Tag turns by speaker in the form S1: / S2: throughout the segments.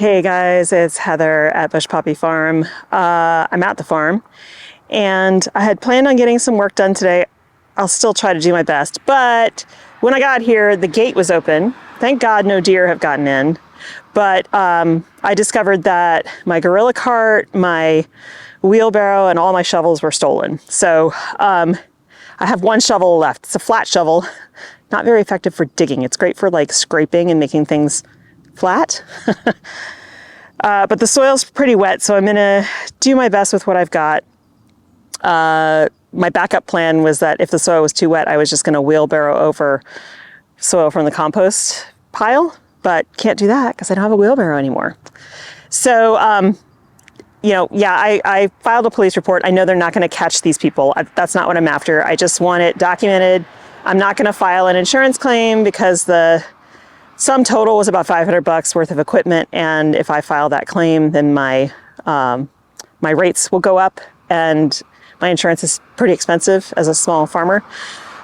S1: Hey guys, it's Heather at Bush Poppy Farm. I'm at the farm and I had planned on getting some work done today. I'll still try to do my best, but when I got here, the gate was open. Thank God no deer have gotten in, but I discovered that my gorilla cart, my wheelbarrow, and all my shovels were stolen. So I have one shovel left. It's a flat shovel, not very effective for digging. It's great for like scraping and making things flat. But the soil's pretty wet, so I'm gonna do my best with what I've got. My backup plan was that if the soil was too wet, I was just gonna wheelbarrow over soil from the compost pile, but can't do that because I don't have a wheelbarrow anymore. So, I filed a police report. I know they're not gonna catch these people. That's not what I'm after. I just want it documented. I'm not gonna file an insurance claim because the sum total was about $500 worth of equipment, and if I file that claim, then my rates will go up, and my insurance is pretty expensive as a small farmer.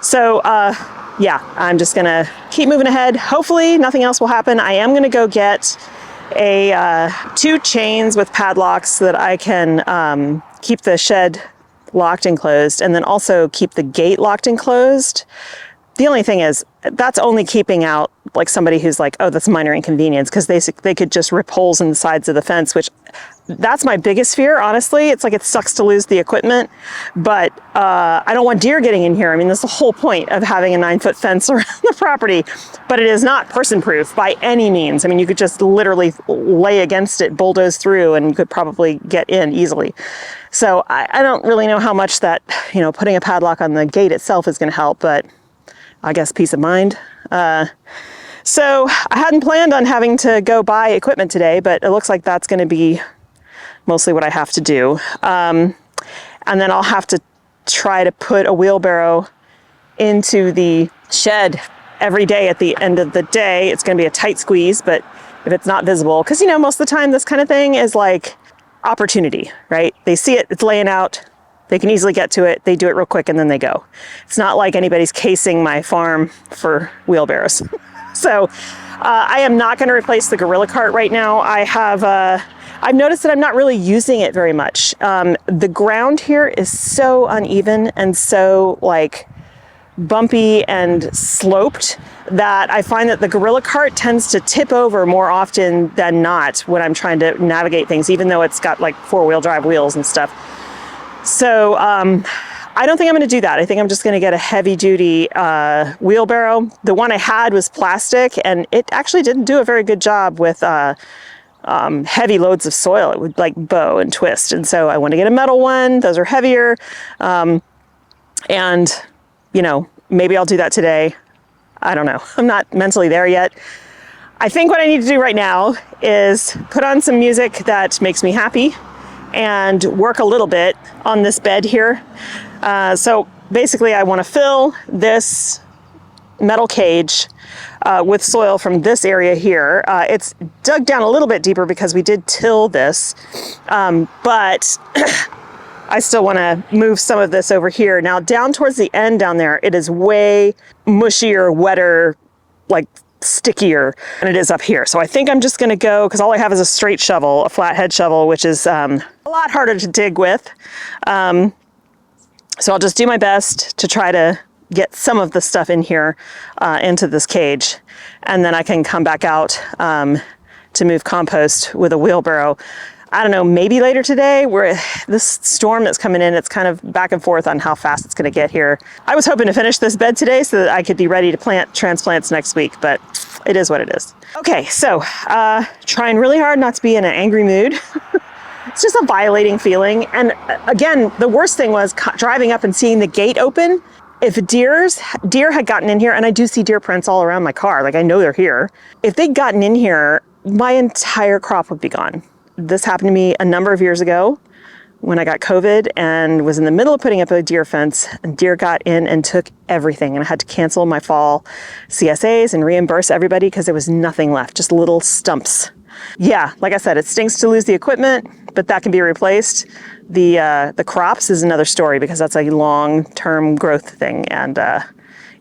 S1: So I'm just gonna keep moving ahead. Hopefully nothing else will happen. I am gonna go get two chains with padlocks so that I can keep the shed locked and closed, and then also keep the gate locked and closed. The only thing is, that's only keeping out like somebody who's like, oh, that's a minor inconvenience, because they could just rip holes in the sides of the fence, which that's my biggest fear, honestly. It's like it sucks to lose the equipment, but I don't want deer getting in here. I mean, that's the whole point of having a 9-foot fence around the property, but it is not person-proof by any means. I mean, you could just literally lay against it, bulldoze through, and you could probably get in easily. So I don't really know how much that, putting a padlock on the gate itself is going to help, but I guess peace of mind. So I hadn't planned on having to go buy equipment today, but it looks like that's going to be mostly what I have to do. And then I'll have to try to put a wheelbarrow into the shed every day at the end of the day. It's going to be a tight squeeze, but if it's not visible, because most of the time this kind of thing is like opportunity, right? They see it, it's laying out. They can easily get to it. They do it real quick and then they go. It's not like anybody's casing my farm for wheelbarrows. So I am not going to replace the gorilla cart right now. I've noticed that I'm not really using it very much. The ground here is so uneven and so like bumpy and sloped that I find that the gorilla cart tends to tip over more often than not when I'm trying to navigate things, even though it's got like 4-wheel drive wheels and stuff. So I don't think I'm going to do that. I think I'm just going to get a heavy-duty wheelbarrow. The one I had was plastic, and it actually didn't do a very good job with heavy loads of soil. It would like bow and twist, and so I want to get a metal one. Those are heavier, and maybe I'll do that today. I don't know. I'm not mentally there yet. I think what I need to do right now is put on some music that makes me happy and work a little bit on this bed here. So basically I want to fill this metal cage with soil from this area here. It's dug down a little bit deeper because we did till this, but I still want to move some of this over here. Now down towards the end down there, it is way mushier, wetter, like stickier than it is up here. So I think I'm just going to go, because all I have is a straight shovel, a flathead shovel, which is a lot harder to dig with. So I'll just do my best to try to get some of the stuff in here into this cage, and then I can come back out to move compost with a wheelbarrow. I don't know, maybe later today. This storm that's coming in, it's kind of back and forth on how fast it's going to get here. I was hoping to finish this bed today so that I could be ready to plant transplants next week, but it is what it is. Okay, so trying really hard not to be in an angry mood. It's just a violating feeling. And again, the worst thing was driving up and seeing the gate open. If deer had gotten in here, and I do see deer prints all around my car, like I know they're here. If they'd gotten in here, my entire crop would be gone. This happened to me a number of years ago when I got COVID and was in the middle of putting up a deer fence, and deer got in and took everything, and I had to cancel my fall CSAs and reimburse everybody because there was nothing left, just little stumps. Yeah, like I said, it stinks to lose the equipment, but that can be replaced. The crops is another story because that's a long-term growth thing, and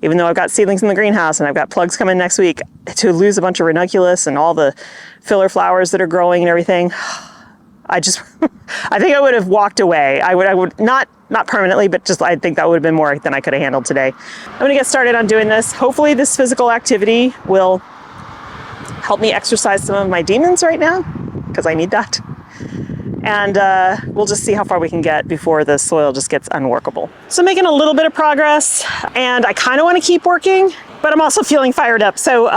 S1: even though I've got seedlings in the greenhouse and I've got plugs coming next week, to lose a bunch of ranunculus and all the filler flowers that are growing and everything, I just, I think I would have walked away. I would not permanently, but just, I think that would have been more than I could have handled today. I'm gonna get started on doing this. Hopefully this physical activity will help me exercise some of my demons right now, because I need that. And we'll just see how far we can get before the soil just gets unworkable. So making a little bit of progress, and I kind of want to keep working, but I'm also feeling fired up. So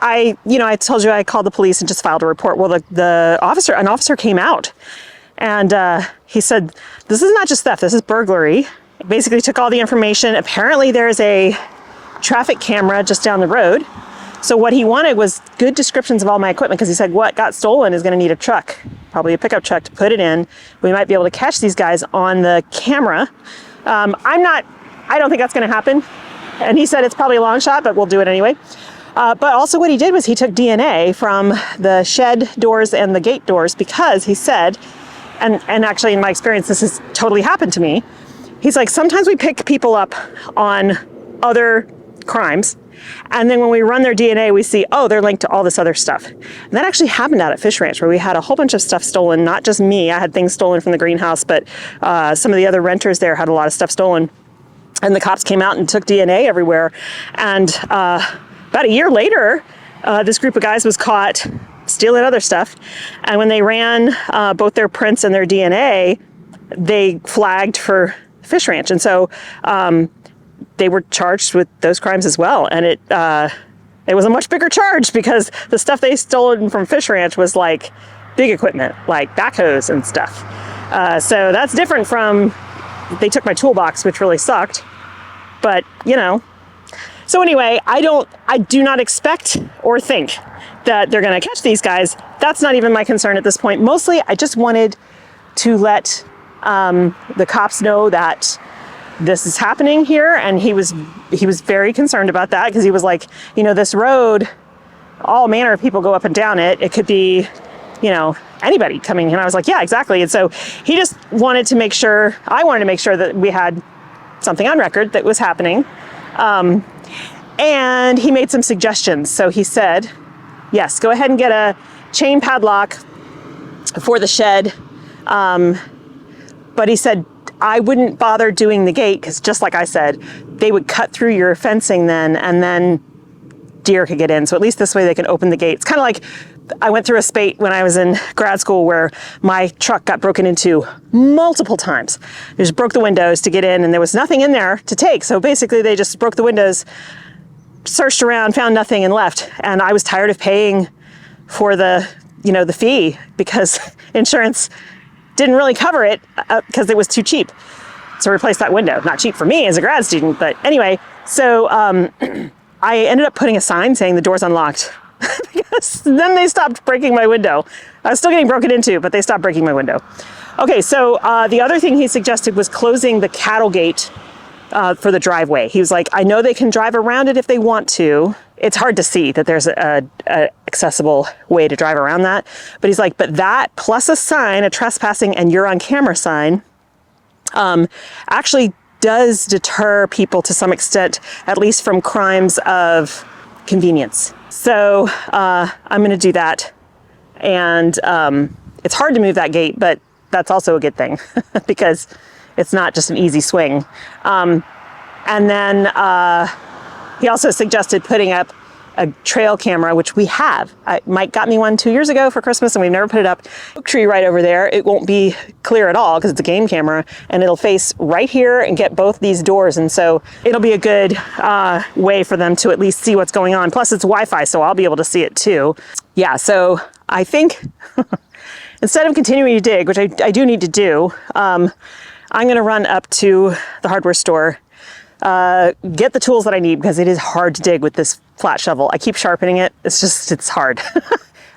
S1: I told you I called the police and just filed a report. Well, an officer came out, and he said, this is not just theft, this is burglary. Basically took all the information. Apparently there's a traffic camera just down the road. So what he wanted was good descriptions of all my equipment, because he said what got stolen is going to need a truck, probably a pickup truck, to put it in. We might be able to catch these guys on the camera. I don't think that's going to happen. And he said it's probably a long shot, but we'll do it anyway. But also what he did was he took DNA from the shed doors and the gate doors, because he said, and actually in my experience, this has totally happened to me. He's like, sometimes we pick people up on other crimes, and then when we run their DNA, we see, oh, they're linked to all this other stuff. And that actually happened out at Fish Ranch, where we had a whole bunch of stuff stolen, not just me. I had things stolen from the greenhouse, but some of the other renters there had a lot of stuff stolen. And the cops came out and took DNA everywhere. And about a year later, this group of guys was caught stealing other stuff. And when they ran both their prints and their DNA, they flagged for Fish Ranch. And so they were charged with those crimes as well. And it was a much bigger charge, because the stuff they stole from Fish Ranch was like big equipment, like backhoes and stuff. So that's different from, they took my toolbox, which really sucked. But, you know. So anyway, I do not expect or think that they're going to catch these guys. That's not even my concern at this point. Mostly, I just wanted to let the cops know that this is happening here, and he was very concerned about that, because he was like, this road, all manner of people go up and down it. It could be, anybody coming. And I was like, yeah, exactly. And so he just wanted to make sure, I wanted to make sure that we had something on record that was happening. And he made some suggestions. So he said, yes, go ahead and get a chain padlock for the shed. But he said, I wouldn't bother doing the gate, because just like I said, they would cut through your fencing then, and then deer could get in. So at least this way they can open the gate. It's kind of like I went through a spate when I was in grad school where my truck got broken into multiple times. They just broke the windows to get in, and there was nothing in there to take. So basically they just broke the windows, searched around, found nothing, and left. And I was tired of paying for the fee, because insurance didn't really cover it, because it was too cheap to replace that window. Not cheap for me as a grad student, but anyway. So I ended up putting a sign saying the door's unlocked, because then they stopped breaking my window. I was still getting broken into, but they stopped breaking my window. Okay, so the other thing he suggested was closing the cattle gate for the driveway. He was like, I know they can drive around it if they want to. It's hard to see that there's a accessible way to drive around that. But he's like, but that plus a sign, a trespassing and you're on camera sign, actually does deter people to some extent, at least from crimes of convenience. So I'm going to do that. And it's hard to move that gate, but that's also a good thing because it's not just an easy swing. And then he also suggested putting up a trail camera, which we have. Mike got me one 2 years ago for Christmas, and we've never put it up. Oak tree right over there. It won't be clear at all because it's a game camera, and it'll face right here and get both these doors. And so it'll be a good way for them to at least see what's going on. Plus it's Wi-Fi, so I'll be able to see it too. Yeah, so I think instead of continuing to dig, which I do need to do, I'm gonna run up to the hardware store, get the tools that I need, because it is hard to dig with this flat shovel. I keep sharpening it. It's hard.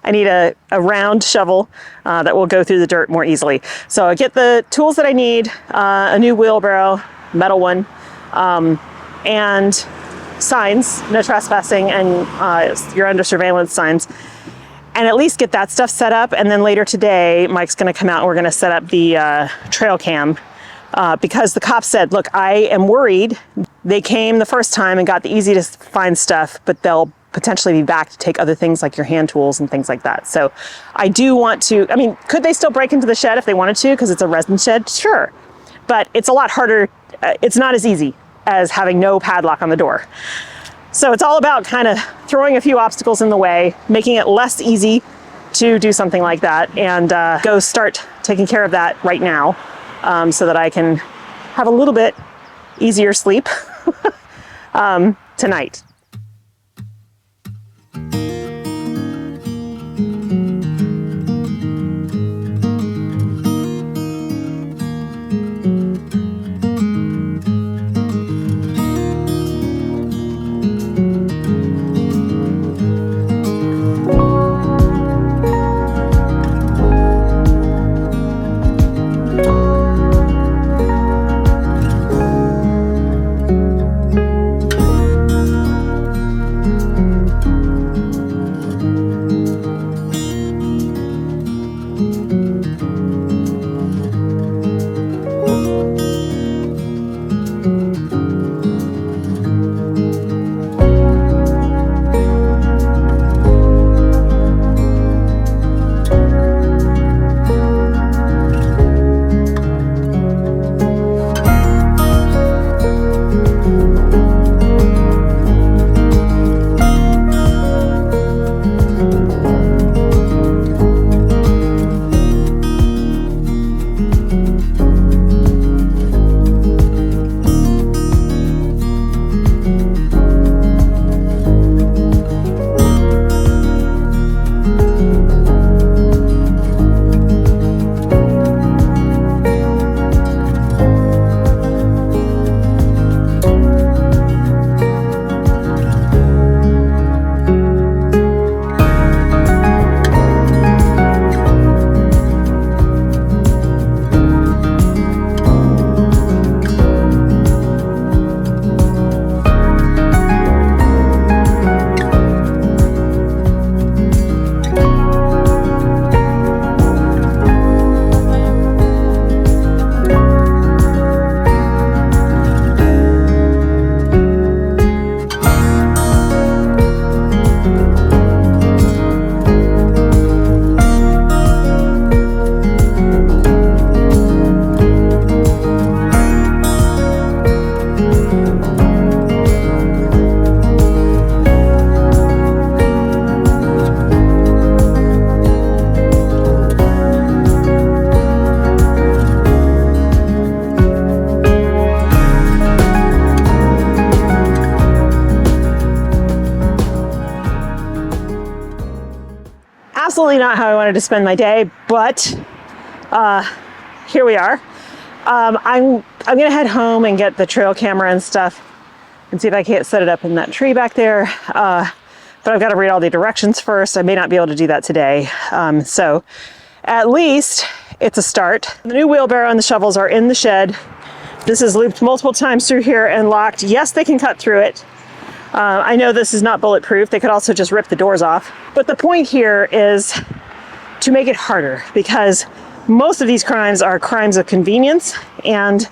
S1: I need a round shovel that will go through the dirt more easily. So I get the tools that I need, a new wheelbarrow, metal one, and signs, no trespassing, and you're under surveillance signs. And at least get that stuff set up. And then later today, Mike's gonna come out and we're gonna set up the trail cam because the cop said, look, I am worried they came the first time and got the easy to find stuff, but they'll potentially be back to take other things like your hand tools and things like that. So I do want to, I mean, could they still break into the shed if they wanted to because it's a resin shed? Sure. But it's a lot harder. It's not as easy as having no padlock on the door. So it's all about kind of throwing a few obstacles in the way, making it less easy to do something like that, and go start taking care of that right now, so that I can have a little bit easier sleep tonight. Absolutely not how I wanted to spend my day, but here we are. I'm gonna head home and get the trail camera and stuff and see if I can't set it up in that tree back there. But I've got to read all the directions first. I may not be able to do that today. So at least it's a start. The new wheelbarrow and the shovels are in the shed. This is looped multiple times through here and locked. Yes, they can cut through it. I know this is not bulletproof. They could also just rip the doors off. But the point here is to make it harder, because most of these crimes are crimes of convenience. And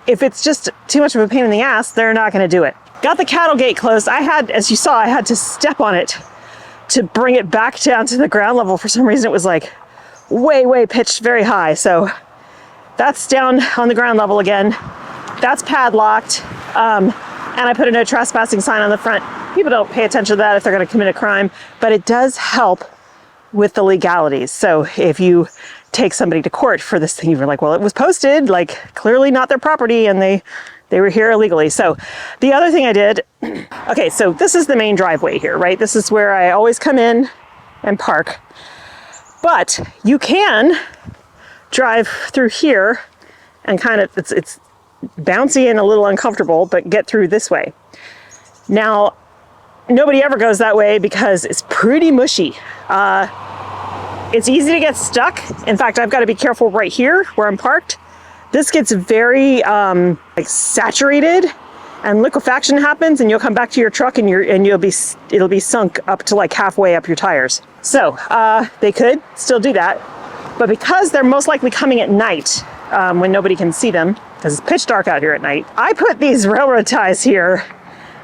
S1: if it's just too much of a pain in the ass, they're not going to do it. Got the cattle gate closed. I had, as you saw, I had to step on it to bring it back down to the ground level. For some reason, it was like way pitched very high. So that's down on the ground level again. That's padlocked. And I put a no trespassing sign on the front. People don't pay attention to that if they're going to commit a crime, but it does help with the legalities. So if you take somebody to court for this thing, you're like, well, it was posted, like clearly not their property, and they were here illegally. So the other thing I did, okay, so this is the main driveway here, right? This is where I always come in and park. But you can drive through here and kind of, it's bouncy and a little uncomfortable, but get through this way. Now, nobody ever goes that way because it's pretty mushy. It's easy to get stuck. In fact, I've got to be careful right here where I'm parked. This gets very like saturated, and liquefaction happens, and you'll come back to your truck and it'll be sunk up to like halfway up your tires. So they could still do that, but because they're most likely coming at night when nobody can see them, because it's pitch dark out here at night. I put these railroad ties here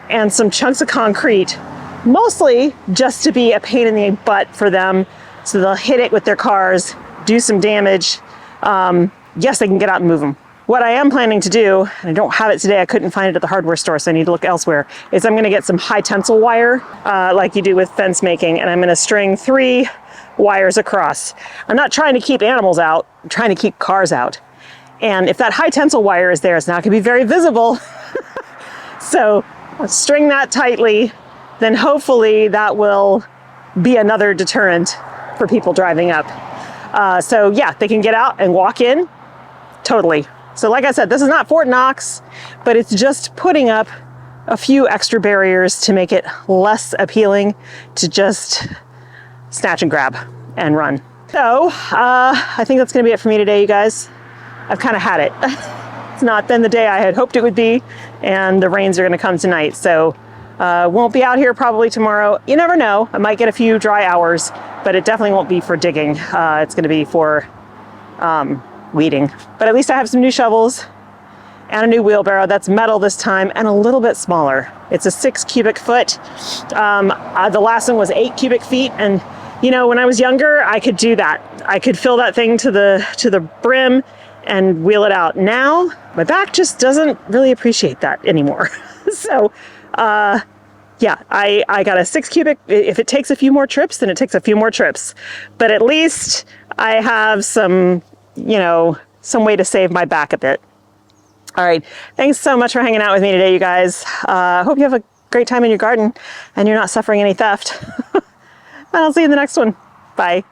S1: and some chunks of concrete, mostly just to be a pain in the butt for them, so they'll hit it with their cars, do some damage. Yes, they can get out and move them. What I am planning to do, and I don't have it today, I couldn't find it at the hardware store, so I need to look elsewhere, is I'm gonna get some high tensile wire, like you do with fence making, and I'm gonna string 3 wires across. I'm not trying to keep animals out, I'm trying to keep cars out. And if that high tensile wire is there, it's not gonna be very visible. So I'll string that tightly, then hopefully that will be another deterrent for people driving up. So yeah, they can get out and walk in, totally. So like I said, this is not Fort Knox, but it's just putting up a few extra barriers to make it less appealing to just snatch and grab and run. So I think that's gonna be it for me today, you guys. I've kind of had it. It's not been the day I had hoped it would be, and the rains are gonna come tonight. So won't be out here probably tomorrow. You never know, I might get a few dry hours, but it definitely won't be for digging. It's gonna be for weeding. But at least I have some new shovels and a new wheelbarrow that's metal this time and a little bit smaller. It's a 6 cubic foot. The last one was 8 cubic feet, and you know, when I was younger, I could do that. I could fill that thing to the brim and wheel it out. Now, my back just doesn't really appreciate that anymore. So, yeah, I got a 6 cubic. If it takes a few more trips, then it takes a few more trips. But at least I have some, you know, some way to save my back a bit. All right, thanks so much for hanging out with me today, you guys. Hope you have a great time in your garden and you're not suffering any theft. And I'll see you in the next one. Bye.